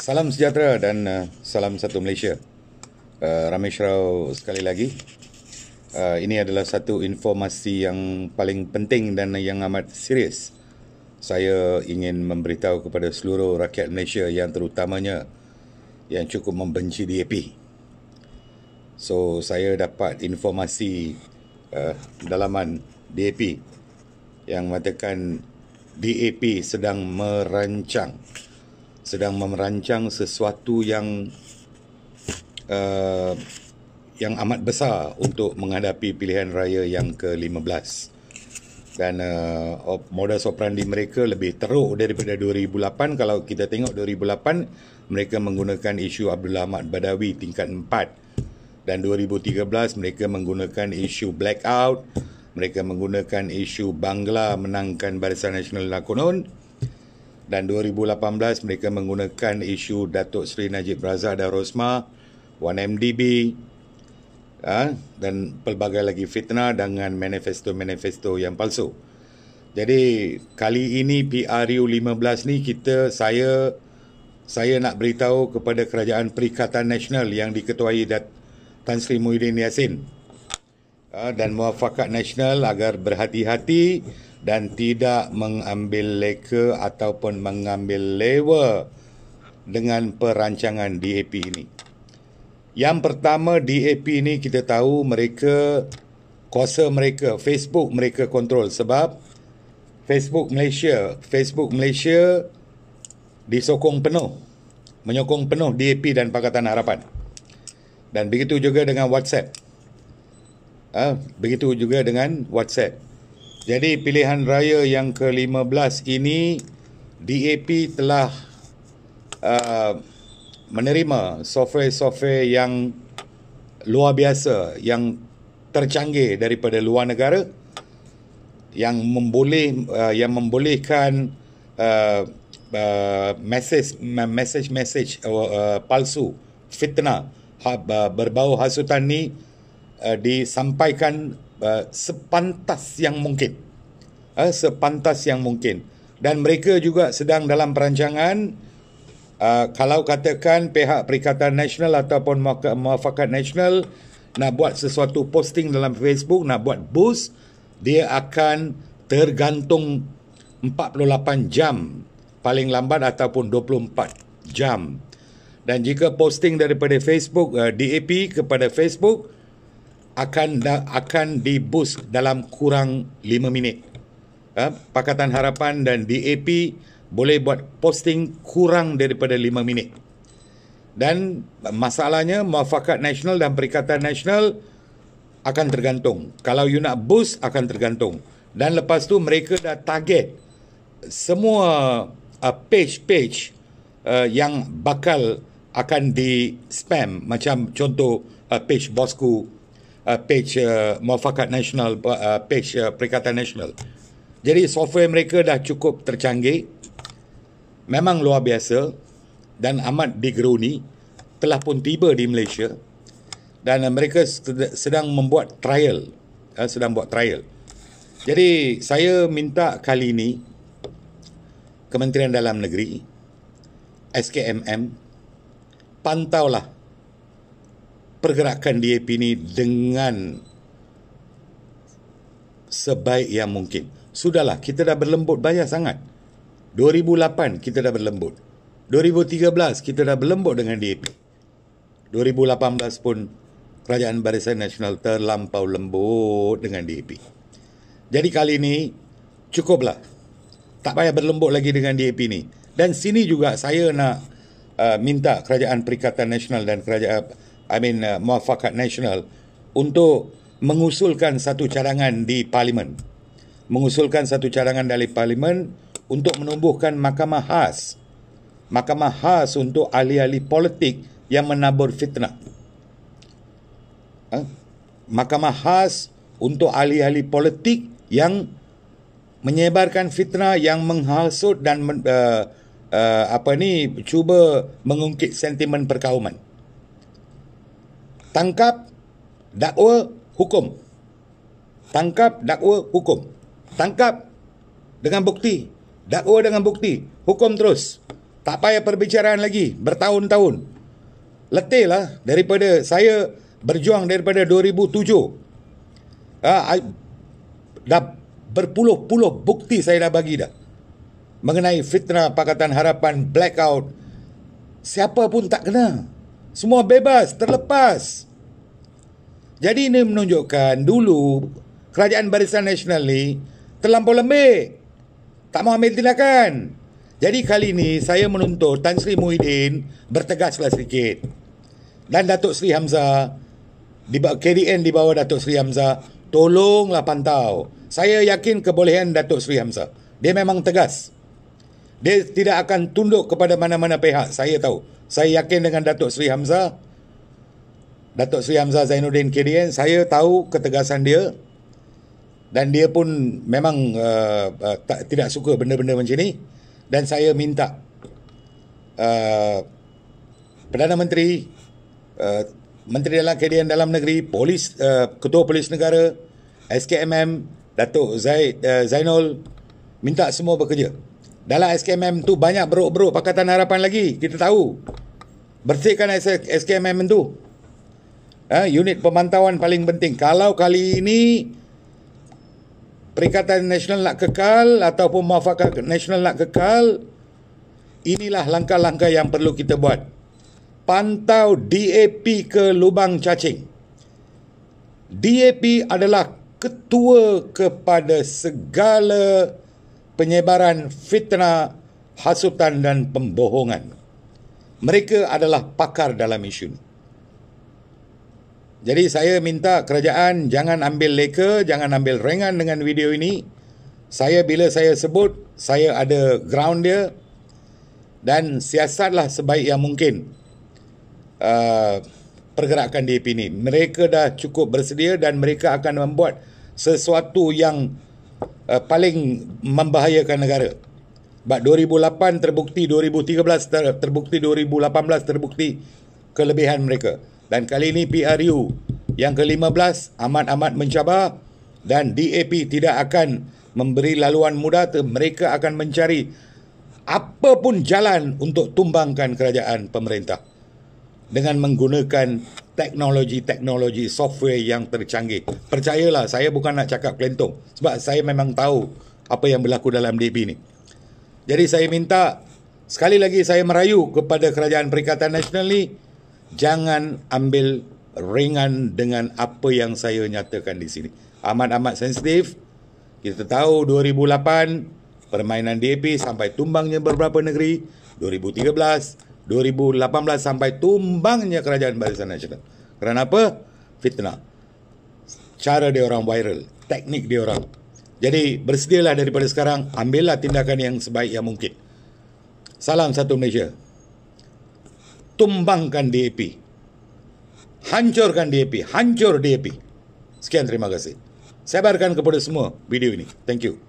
Salam sejahtera dan salam satu Malaysia. Ramesh Rao sekali lagi. Ini adalah satu informasi yang paling penting dan yang amat serius. Saya ingin memberitahu kepada seluruh rakyat Malaysia yang terutamanya yang cukup membenci DAP. So, saya dapat informasi dalaman DAP yang mengatakan DAP sedang merancang sesuatu yang amat besar untuk menghadapi pilihan raya yang ke-15. Dan modus operandi mereka lebih teruk daripada 2008. Kalau kita tengok 2008, mereka menggunakan isu Abdullah Ahmad Badawi tingkat 4. Dan 2013, mereka menggunakan isu blackout. Mereka menggunakan isu Bangla menangkan Barisan Nasional Nakonun. Dan 2018 mereka menggunakan isu Datuk Seri Najib Razak dan Rosmah, 1MDB, dan pelbagai lagi fitnah dengan manifesto-manifesto yang palsu. Jadi kali ini PRU 15 ni saya nak beritahu kepada Kerajaan Perikatan Nasional yang diketuai Tan Sri Muhyiddin Yassin dan Muafakat Nasional agar berhati-hati dan tidak mengambil leka ataupun mengambil lewa dengan perancangan DAP ini. Yang pertama, DAP ini kita tahu kuasa mereka, Facebook mereka kontrol sebab Facebook Malaysia menyokong penuh DAP dan Pakatan Harapan. Dan begitu juga dengan WhatsApp. Jadi pilihan raya yang ke-15 ini DAP telah menerima software yang luar biasa, yang tercanggih daripada luar negara, yang membolehkan message palsu, fitnah, berbau hasutan ni disampaikan sepantas yang mungkin. Dan mereka juga sedang dalam perancangan, kalau katakan pihak Perikatan Nasional ataupun Muafakat Nasional nak buat sesuatu posting dalam Facebook, nak buat boost, dia akan tergantung 48 jam paling lambat ataupun 24 jam. Dan jika posting daripada Facebook, DAP kepada Facebook akan di-boost dalam kurang 5 minit. Pakatan Harapan dan DAP boleh buat posting kurang daripada 5 minit. Dan masalahnya Muafakat Nasional dan Perikatan Nasional akan tergantung. Kalau you nak boost, akan tergantung. Dan lepas tu mereka dah target semua page yang bakal akan di-spam. Macam contoh page Bosku, page Muafakat Nasional, page Perikatan Nasional. Jadi software mereka dah cukup tercanggih, memang luar biasa dan amat digeruni, telah pun tiba di Malaysia dan mereka sedang buat trial. Jadi saya minta kali ini Kementerian Dalam Negeri, SKMM, pantaulah pergerakan DAP ini dengan sebaik yang mungkin. Sudahlah, kita dah berlembut banyak sangat. 2008 kita dah berlembut. 2013 kita dah berlembut dengan DAP. 2018 pun Kerajaan Barisan Nasional terlampau lembut dengan DAP. Jadi kali ini cukuplah. Tak payah berlembut lagi dengan DAP ni. Dan sini juga saya nak minta Kerajaan Perikatan Nasional dan Muafakat Nasional untuk mengusulkan satu cadangan di Parlimen. Untuk menumbuhkan mahkamah khas untuk ahli-ahli politik yang menabur fitnah. Mahkamah khas untuk ahli-ahli politik yang menyebarkan fitnah, yang menghasut dan cuba mengungkit sentimen perkauman. Tangkap, dakwa, hukum. Tangkap dengan bukti, dakwa dengan bukti, hukum terus. Tak payah perbicaraan lagi bertahun-tahun. Letih lah daripada saya berjuang daripada 2007. Dah berpuluh-puluh bukti saya dah bagi dah mengenai fitnah Pakatan Harapan, blackout. Siapa pun tak kena. Semua bebas, terlepas. Jadi ini menunjukkan dulu Kerajaan Barisan Nasional ni terlampau lembik, tak mau ambil tindakan. Jadi kali ini saya menuntut Tan Sri Muhyiddin bertegaslah sedikit. Dan Datuk Seri Hamzah, KDN di bawah Datuk Seri Hamzah, tolonglah pantau. Saya yakin kebolehan Datuk Seri Hamzah. Dia memang tegas. Dia tidak akan tunduk kepada mana-mana pihak. Saya tahu. Saya yakin dengan Datuk Seri Hamzah. Datuk Seri Hamzah Zainuddin KDN, saya tahu ketegasan dia. Dan dia pun memang tidak suka benda-benda macam ni. Dan saya minta Perdana Menteri, Menteri dalam KDN Dalam Negeri, Polis, Ketua Polis Negara, SKMM, Datuk Zainul, minta semua bekerja. Dalam SKMM tu banyak beruk-beruk Pakatan Harapan lagi, kita tahu. Bersihkan SKMM tu. Unit pemantauan paling penting. Kalau kali ini Perikatan Nasional nak kekal ataupun Muafakat Nasional nak kekal, inilah langkah-langkah yang perlu kita buat. Pantau DAP ke lubang cacing. DAP adalah ketua kepada segala penyebaran fitnah, hasutan dan pembohongan. Mereka adalah pakar dalam isu ini. Jadi saya minta kerajaan jangan ambil leka, jangan ambil ringan dengan video ini. Bila saya sebut, saya ada ground dia. Dan siasatlah sebaik yang mungkin pergerakan DAP ini. Mereka dah cukup bersedia dan mereka akan membuat sesuatu yang paling membahayakan negara. 2008 terbukti, 2013 terbukti, 2018 terbukti kelebihan mereka. Dan kali ini PRU yang ke-15 amat-amat mencabar dan DAP tidak akan memberi laluan mudah. Mereka akan mencari apa pun jalan untuk tumbangkan kerajaan pemerintah dengan menggunakan teknologi software yang tercanggih. Percayalah, saya bukan nak cakap kelentong sebab saya memang tahu apa yang berlaku dalam DAP ini. Jadi saya minta, sekali lagi saya merayu kepada Kerajaan Perikatan Nasional ni, jangan ambil ringan dengan apa yang saya nyatakan di sini. Amat-amat sensitif. Kita tahu 2008 permainan DAP sampai tumbangnya beberapa negeri. 2013, 2018 sampai tumbangnya Kerajaan Barisan Nasional. Kerana apa? Fitnah. Cara dia orang viral, teknik dia orang. Jadi bersedialah daripada sekarang, ambillah tindakan yang sebaik yang mungkin. Salam satu Malaysia. Tumbangkan DAP. Hancurkan DAP. Hancur DAP. Sekian, terima kasih. Sebarkan kepada semua video ini. Thank you.